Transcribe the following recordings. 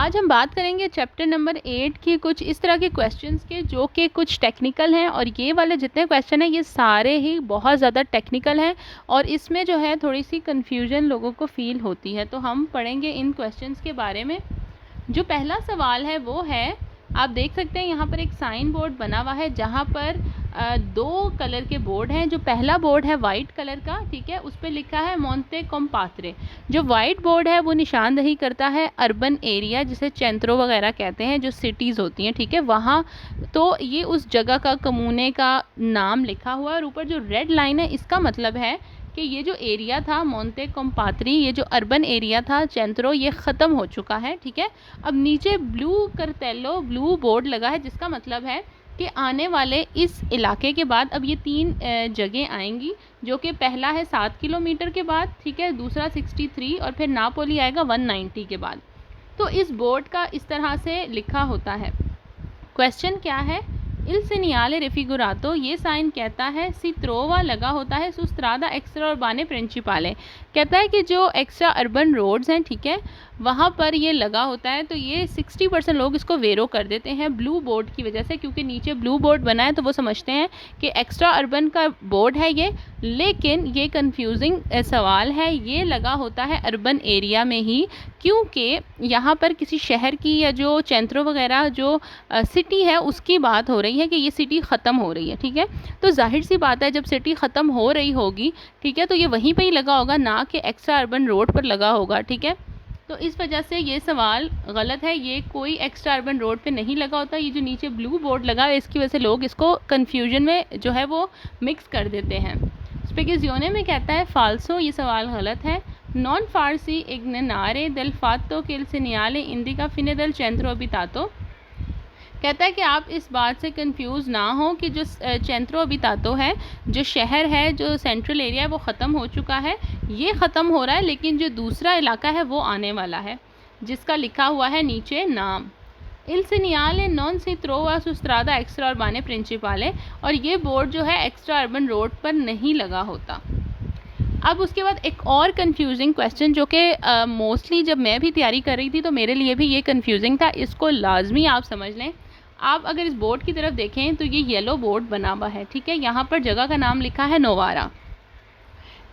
आज हम बात करेंगे चैप्टर नंबर 8 की कुछ इस तरह के क्वेश्चंस के जो कि कुछ टेक्निकल हैं। और ये वाले जितने क्वेश्चन हैं ये सारे ही बहुत ज़्यादा टेक्निकल हैं और इसमें जो है थोड़ी सी कन्फ्यूजन लोगों को फील होती है। तो हम पढ़ेंगे इन क्वेश्चंस के बारे में। जो पहला सवाल है वो है, आप देख सकते हैं यहाँ पर एक साइन बोर्ड बना हुआ है जहाँ पर दो कलर के बोर्ड हैं। जो पहला बोर्ड है वाइट कलर का, ठीक है, उस पर लिखा है मोंटे कॉम्पात्रे। जो वाइट बोर्ड है वो निशानदही करता है अर्बन एरिया, जिसे चेंत्रो वगैरह कहते हैं, जो सिटीज़ होती हैं, ठीक है, वहाँ। तो ये उस जगह का, कमूने का नाम लिखा हुआ है। और ऊपर जो रेड लाइन है इसका मतलब है कि ये जो एरिया था मोंटे कॉम्पात्री, ये जो अर्बन एरिया था चेंत्रो, ये ख़त्म हो चुका है, ठीक है। अब नीचे ब्लू करतेलो ब्लू बोर्ड लगा है, जिसका मतलब है कि आने वाले इस इलाके के बाद अब ये तीन जगह आएंगी, जो कि पहला है 7 किलोमीटर के बाद, ठीक है, दूसरा 63 और फिर नापोली आएगा 190 के बाद। तो इस बोर्ड का इस तरह से लिखा होता है। क्वेश्चन क्या है? इल सेनियाले रेफिगुरातो, ये साइन कहता है सी त्रोवा लगा होता है सुस्त्रादा एक्स्ट्रा उर्बाने प्रिंसिपाले, कहता है कि जो एक्स्ट्रा अर्बन रोड्स हैं, ठीक है, वहाँ पर ये लगा होता है। तो ये 60% लोग इसको वेरो कर देते हैं ब्लू बोर्ड की वजह से, क्योंकि नीचे ब्लू बोर्ड बना है तो वो समझते हैं कि एक्स्ट्रा अर्बन का बोर्ड है ये। लेकिन ये कंफ्यूजिंग सवाल है। ये लगा होता है अर्बन एरिया में ही, क्योंकि यहाँ पर किसी शहर की या जो चेंत्रो वगैरह जो सिटी है उसकी बात हो रही है कि ये सिटी ख़त्म हो रही है, ठीक है। तो जाहिर सी बात है जब सिटी ख़त्म हो रही होगी, ठीक है, तो ये वहीं पे ही लगा होगा, ना कि एक्स्ट्रा अर्बन रोड पर लगा होगा, ठीक है। तो इस वजह से ये सवाल गलत है। ये कोई एक्स्ट्रा अर्बन रोड पे नहीं लगा होता। ये जो नीचे ब्लू बोर्ड लगा है इसकी वजह से लोग इसको कन्फ्यूजन में जो है वो मिक्स कर देते हैं। स्पेगेजियोने में कहता है फाल्सो, ये सवाल गलत है। नॉन फारसी इग्ननारे del fatto che il segnale indica fine del centro abitato, कहता है कि आप इस बात से कंफ्यूज ना हो कि जो चेंत्रो अबितातो है, जो शहर है, जो सेंट्रल एरिया है, वो ख़त्म हो चुका है, ये ख़त्म हो रहा है, लेकिन जो दूसरा इलाका है वो आने वाला है, जिसका लिखा हुआ है नीचे नाम। इल सेनियाले नॉन सी त्रोवा सुस्त्रादा एक्स्ट्रा अर्बाने प्रिंसिपाले, और ये बोर्ड जो है एक्स्ट्रा अर्बन रोड पर नहीं लगा होता। अब उसके बाद एक और कंफ्यूजिंग क्वेश्चन, जो कि मोस्टली जब मैं भी तैयारी कर रही थी तो मेरे लिए भी ये कंफ्यूजिंग था, इसको लाजमी आप समझ लें। आप अगर इस बोर्ड की तरफ देखें तो ये येलो बोर्ड बना हुआ है, ठीक है, यहाँ पर जगह का नाम लिखा है नोवारा।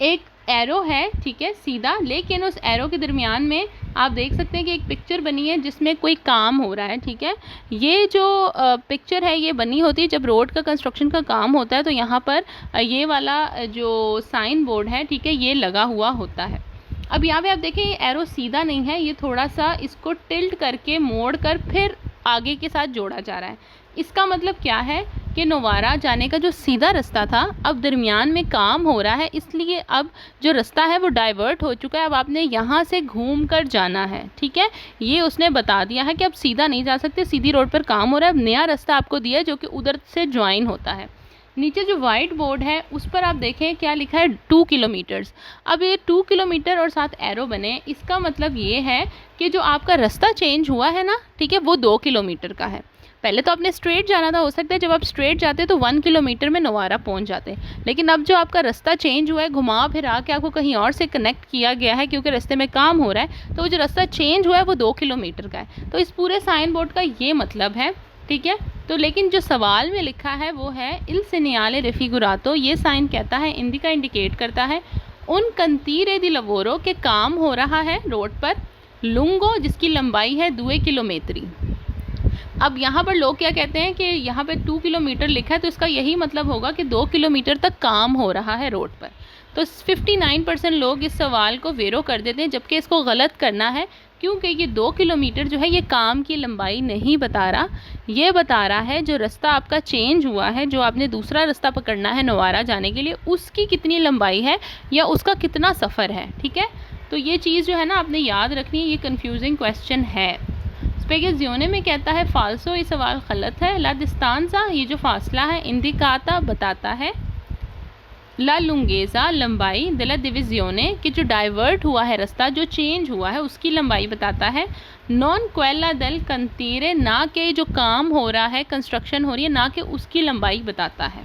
एक एरो है, ठीक है, सीधा, लेकिन उस एरो के दरमियान में आप देख सकते हैं कि एक पिक्चर बनी है जिसमें कोई काम हो रहा है, ठीक है। ये जो पिक्चर है ये बनी होती है जब रोड का कंस्ट्रक्शन का काम होता है, तो यहाँ पर ये वाला जो साइन बोर्ड है, ठीक है, ये लगा हुआ होता है। अब यहाँ पे आप देखें ये एरो सीधा नहीं है, ये थोड़ा सा इसको टिल्ट करके मोड़ कर फिर आगे के साथ जोड़ा जा रहा है। इसका मतलब क्या है कि नोवारा जाने का जो सीधा रास्ता था अब दरमियान में काम हो रहा है, इसलिए अब जो रास्ता है वो डाइवर्ट हो चुका है। अब आपने यहाँ से घूम कर जाना है, ठीक है, ये उसने बता दिया है कि अब सीधा नहीं जा सकते, सीधी रोड पर काम हो रहा है। अब नया रास्ता आपको दिया है जो कि उधर से ज्वाइन होता है। नीचे जो वाइट बोर्ड है उस पर आप देखें क्या लिखा है, 2 किलोमीटर्स। अब ये 2 किलोमीटर और साथ एरो बने, इसका मतलब ये है कि जो आपका रास्ता चेंज हुआ है ना, ठीक है, वो 2 किलोमीटर का है। पहले तो आपने स्ट्रेट जाना था, हो सकता है जब आप स्ट्रेट जाते तो 1 किलोमीटर में नोवारा पहुंच जाते, लेकिन अब जो आपका रास्ता चेंज हुआ है, घुमा फिर आके आपको कहीं और से कनेक्ट किया गया है क्योंकि रास्ते में काम हो रहा है, तो जो रास्ता चेंज हुआ है वो 2 किलोमीटर का है। तो इस पूरे साइन बोर्ड का ये मतलब है, ठीक है। तो लेकिन जो सवाल में लिखा है वो है इल सेनियाले रेफिगुरातो, ये साइन कहता है, इंडिका इंडिकेट करता है उन कंतीरे दी लवोरो के काम हो रहा है रोड पर, लुंगो जिसकी लंबाई है 2 किलोमीटरी। अब यहाँ पर लोग क्या कहते हैं कि यहाँ पे 2 किलोमीटर लिखा है तो इसका यही मतलब होगा कि 2 किलोमीटर तक काम हो रहा है रोड पर। तो 59% लोग इस सवाल को वेरो कर देते हैं, जबकि इसको गलत करना है, क्योंकि ये 2 किलोमीटर जो है ये काम की लंबाई नहीं बता रहा, ये बता रहा है जो रास्ता आपका चेंज हुआ है, जो आपने दूसरा रास्ता पकड़ना है नोवारा जाने के लिए, उसकी कितनी लंबाई है या उसका कितना सफ़र है, ठीक है। तो ये चीज़ जो है ना आपने याद रखनी है, ये कन्फ्यूजिंग क्वेश्चन है। स्पेगेजियोने में कहता है फाल्सो, ये सवाल गलत है। ला डिस्टेंसा, ये जो फासला है, इंडिकाता बताता है, ला लुंगेज़ा लंबाई, दिला डिविजियोने कि जो डाइवर्ट हुआ है रास्ता, जो चेंज हुआ है उसकी लंबाई बताता है। नॉन क्वेला दल कंतीरे, ना के जो काम हो रहा है, कंस्ट्रक्शन हो रही है, ना कि उसकी लंबाई बताता है।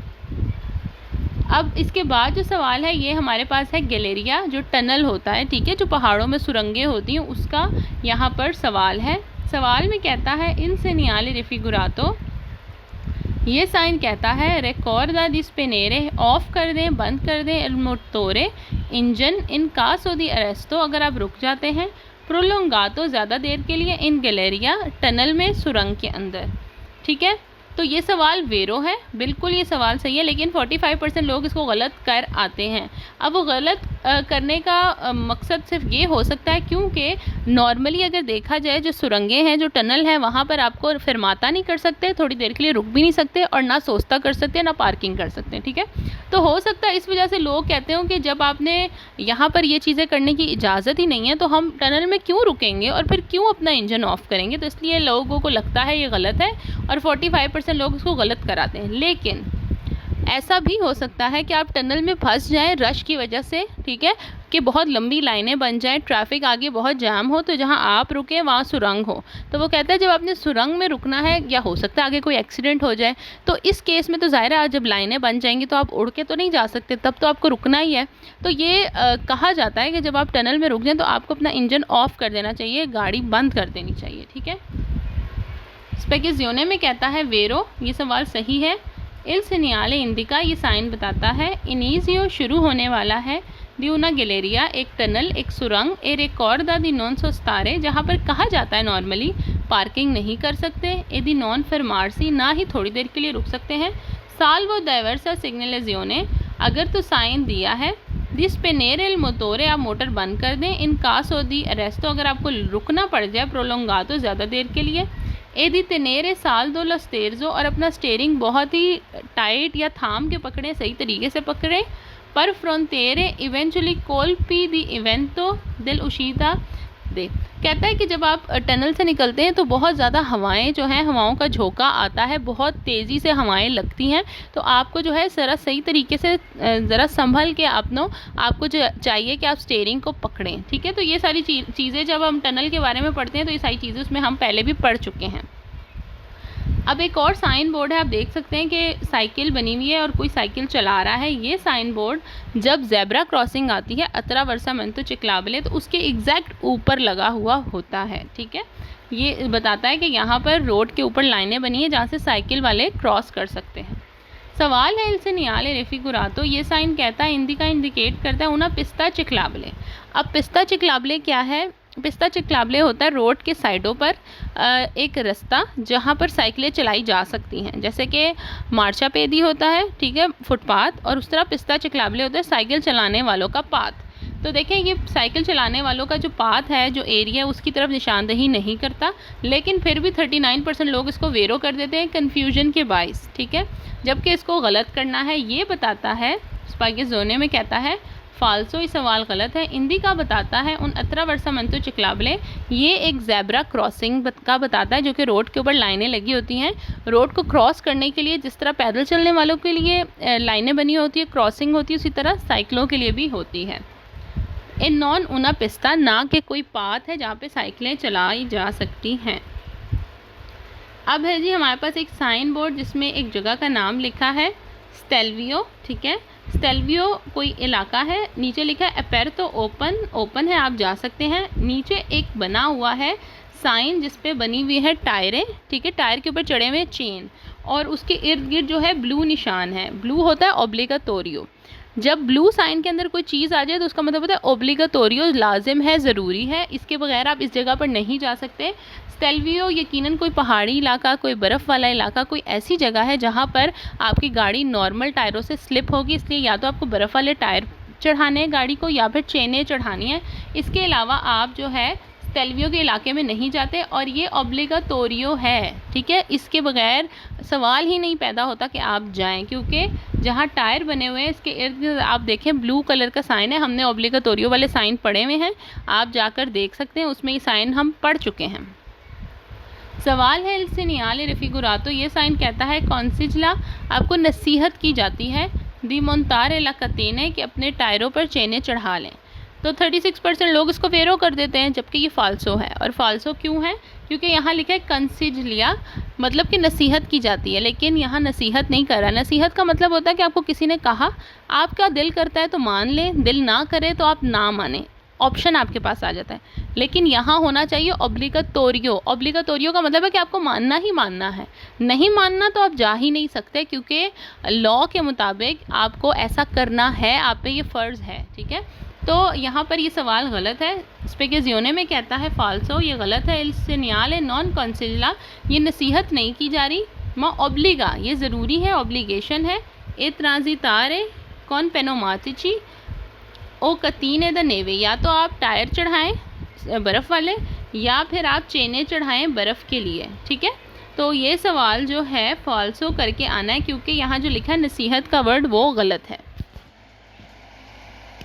अब इसके बाद जो सवाल है ये हमारे पास है गैलेरिया, जो टनल होता है, ठीक है, जो पहाड़ों में सुरंगें होती हैं, उसका यहाँ पर सवाल है। सवाल में कहता है इन सेनियाले रिफिगुरातो, ये साइन कहता है रिकॉर्दा दी स्पेनेरे, ऑफ कर दें, बंद कर दें, एल मोटोरे, इंजन, इन कासो दी अरेस्टो, अगर आप रुक जाते हैं, प्रोलोंगातो, ज़्यादा देर के लिए, इन गैलेरिया, टनल में, सुरंग के अंदर। ठीक है, तो ये सवाल वेरो है, बिल्कुल ये सवाल सही है, लेकिन 45% लोग इसको गलत कर आते हैं। अब वो गलत करने का मकसद सिर्फ ये हो सकता है क्योंकि नॉर्मली अगर देखा जाए जो सुरंगें हैं, जो टनल है, वहाँ पर आपको फिरमाता नहीं कर सकते, थोड़ी देर के लिए रुक भी नहीं सकते, और ना सोचता कर सकते, ना पार्किंग कर सकते। ठीक है, तो हो सकता है इस वजह से लोग कहते हो कि जब आपने यहाँ पर ये चीज़ें करने की इजाज़त ही नहीं है तो हम टनल में क्यों रुकेंगे और फिर क्यों अपना इंजन ऑफ करेंगे। तो इसलिए लोगों को लगता है ये गलत है और 45% लोग इसको गलत कराते हैं। लेकिन ऐसा भी हो सकता है कि आप टनल में फंस जाएं रश की वजह से, ठीक है, कि बहुत लंबी लाइनें बन जाएं, ट्रैफिक आगे बहुत जाम हो, तो जहां आप रुके वहां सुरंग हो। तो वो कहता है जब आपने सुरंग में रुकना है, या हो सकता है आगे कोई एक्सीडेंट हो जाए, तो इस केस में तो ज़ाहिर है जब लाइनें बन जाएंगी तो आप उड़ के तो नहीं जा सकते, तब तो आपको रुकना ही है। तो ये कहा जाता है कि जब आप टनल में रुक जाएँ तो आपको अपना इंजन ऑफ कर देना चाहिए, गाड़ी बंद कर देनी चाहिए। ठीक है, स्पेकिज़ियोने में कहता है वेरो, ये सवाल सही है। इल सेनियाले इंडिका, ये साइन बताता है इनिजियो, शुरू होने वाला है, दी उना गैलेरिया, एक टनल, एक सुरंग, ए रिकॉर्दा दी नॉन सोस्तारे, जहाँ पर कहा जाता है नॉर्मली पार्किंग नहीं कर सकते, ए दी नॉन फरमार्सी, ना ही थोड़ी देर के लिए रुक सकते हैं, साल्वो डाइवर्सा सिग्नलेजियोने, अगर तो साइन दिया है, दी स्पेनेरे एल मोटोरे, आप मोटर बंद कर दें, इन कासो दी अरेस्टो, अगर आपको रुकना पड़ जाए, प्रोलोंगातो, ज़्यादा देर के लिए, ए दी तेनेरे साल दो लस्तेरजो, और अपना स्टेयरिंग बहुत ही टाइट या थाम के पकड़ें, सही तरीके से पकड़ें, पर फ्रंटेरे इवेंचुअली कोल्पी दी इवेंटो दिल उशीता दे। कहता है कि जब आप टनल से निकलते हैं तो बहुत ज़्यादा हवाएं जो हैं, हवाओं का झोंका आता है, बहुत तेज़ी से हवाएं लगती हैं, तो आपको जो है ज़रा सही तरीके से ज़रा संभल के आपको जो चाहिए कि आप स्टीयरिंग को पकड़ें। ठीक है, तो ये सारी चीज़ें जब हम टनल के बारे में पढ़ते हैं तो ये सारी चीज़ें उसमें हम पहले भी पढ़ चुके हैं। अब एक और साइन बोर्ड है, आप देख सकते हैं कि साइकिल बनी हुई है और कोई साइकिल चला रहा है। ये साइन बोर्ड जब जेब्रा क्रॉसिंग आती है अत्रावर्सामेंतो चिक्लाबले, तो उसके एग्जैक्ट ऊपर लगा हुआ होता है। ठीक है, ये बताता है कि यहाँ पर रोड के ऊपर लाइनें बनी है जहाँ से साइकिल वाले क्रॉस कर सकते हैं। सवाल है इनसे नियाले रेफिगुरातो, ये साइन कहता है हिंदी का इंडिकेट करता है उना पिस्ता चिक्लाबले। अब पिस्ता चिक्लाबले क्या है? पिस्ता चिक्लाबले होता है रोड के साइडों पर एक रास्ता जहाँ पर साइकिलें चलाई जा सकती हैं, जैसे कि मार्चा पेदी होता है, ठीक है, फुटपाथ, और उस तरह पिस्ता चिक्लाबले होता है साइकिल चलाने वालों का पाथ। तो देखें ये साइकिल चलाने वालों का जो पाथ है, जो एरिया है, उसकी तरफ निशानदही नहीं करता, लेकिन फिर भी 39% लोग इसको वेरो कर देते हैं कन्फ्यूजन के बाइस। ठीक है, जबकि इसको गलत करना है ये बताता है स्पाइगेज़ोने में कहता है फाल्सो, ये सवाल गलत है। इंदी का बताता है उन अत्रावर्सामेंतो चिक्लाबले, ये एक जेब्रा क्रॉसिंग का बताता है जो कि रोड के ऊपर लाइनें लगी होती हैं। रोड को क्रॉस करने के लिए जिस तरह पैदल चलने वालों के लिए लाइनें बनी होती है, क्रॉसिंग होती है, उसी तरह साइकिलों के लिए भी होती है। इन नॉन उना पिस्ता, ना के कोई पाथ है जहाँ पे साइकिलें चलाई जा सकती हैं। अब है जी हमारे पास एक साइन बोर्ड जिसमें एक जगह का नाम लिखा है स्टेल्वियो। ठीक है, स्टेल्वियो कोई इलाका है, नीचे लिखा है अपेरतो ओपन, ओपन है, आप जा सकते हैं। नीचे एक बना हुआ है साइन जिस पे बनी हुई है टायरें, ठीक है, टायर के ऊपर चढ़े हुए चेन, और उसके इर्द गिर्द जो है ब्लू निशान है। ब्लू होता है ओब्लिगाटोरियो, जब ब्लू साइन के अंदर कोई चीज़ आ जाए तो उसका मतलब होता है ओब्लिगाटोरियो, लाजिम है, ज़रूरी है, इसके बगैर आप इस जगह पर नहीं जा सकते। स्टेल्वियो यकीनन कोई पहाड़ी इलाका, कोई बर्फ़ वाला इलाका, कोई ऐसी जगह है जहाँ पर आपकी गाड़ी नॉर्मल टायरों से स्लिप होगी, इसलिए या तो आपको बर्फ़ वाले टायर चढ़ाने हैं गाड़ी को या फिर चेनें चढ़ानी है। इसके अलावा आप जो है स्टेल्वियो के इलाके में नहीं जाते, और ये ओब्लिगाटोरियो है। ठीक है, इसके बगैर सवाल ही नहीं पैदा होता कि आप जाएं, क्योंकि जहाँ टायर बने हुए हैं इसके इर्द गिर्द आप देखें ब्लू कलर का साइन है। हमने ओब्लिगाटोरियो वाले साइन पढ़े हुए हैं, आप जाकर देख सकते हैं, उसमें ये साइन हम पढ़ चुके हैं। सवाल है इल सेनियाले रेफिगुरातो, ये साइन कहता है कॉन्सिजला, आपको नसीहत की जाती है दी मोंतारे ला कतेने, कि अपने टायरों पर चेनें चढ़ा लें। तो 36% लोग इसको वेरो कर देते हैं, जबकि ये फाल्सो है। और फाल्सो क्यों है? क्योंकि यहाँ लिखा है कंसिजलिया, मतलब कि नसीहत की जाती है, लेकिन यहाँ नसीहत नहीं कर रहा। नसीहत का मतलब होता है कि आपको किसी ने कहा, आपका दिल करता है तो मान लें, दिल ना करे तो आप ना माने। ऑप्शन आपके पास आ जाता है। लेकिन यहाँ होना चाहिए ऑब्लिगाटोरियो। ऑब्लिगाटोरियो का मतलब है कि आपको मानना ही मानना है, नहीं मानना तो आप जा ही नहीं सकते, क्योंकि लॉ के मुताबिक आपको ऐसा करना है, आप पे ये फ़र्ज़ है, ठीक है। तो यहाँ पर ये सवाल गलत है। स्पेकेजियोने में कहता है फाल्सो, ये गलत है। इल सीनियाले नॉन कंसिला, ये नसीहत नहीं की जा रही। मा ऑब्लिगा, ये ज़रूरी है, ऑब्लिगेशन है। ए ट्रांजितारे कौन पेनोमातिची ओ कतीन द नेवे, या तो आप टायर चढ़ाएं बर्फ़ वाले, या फिर आप चेने चढ़ाएं बर्फ़ के लिए, ठीक है। तो ये सवाल जो है फॉल्सो करके आना है, क्योंकि यहाँ जो लिखा है नसीहत का वर्ड वो गलत है।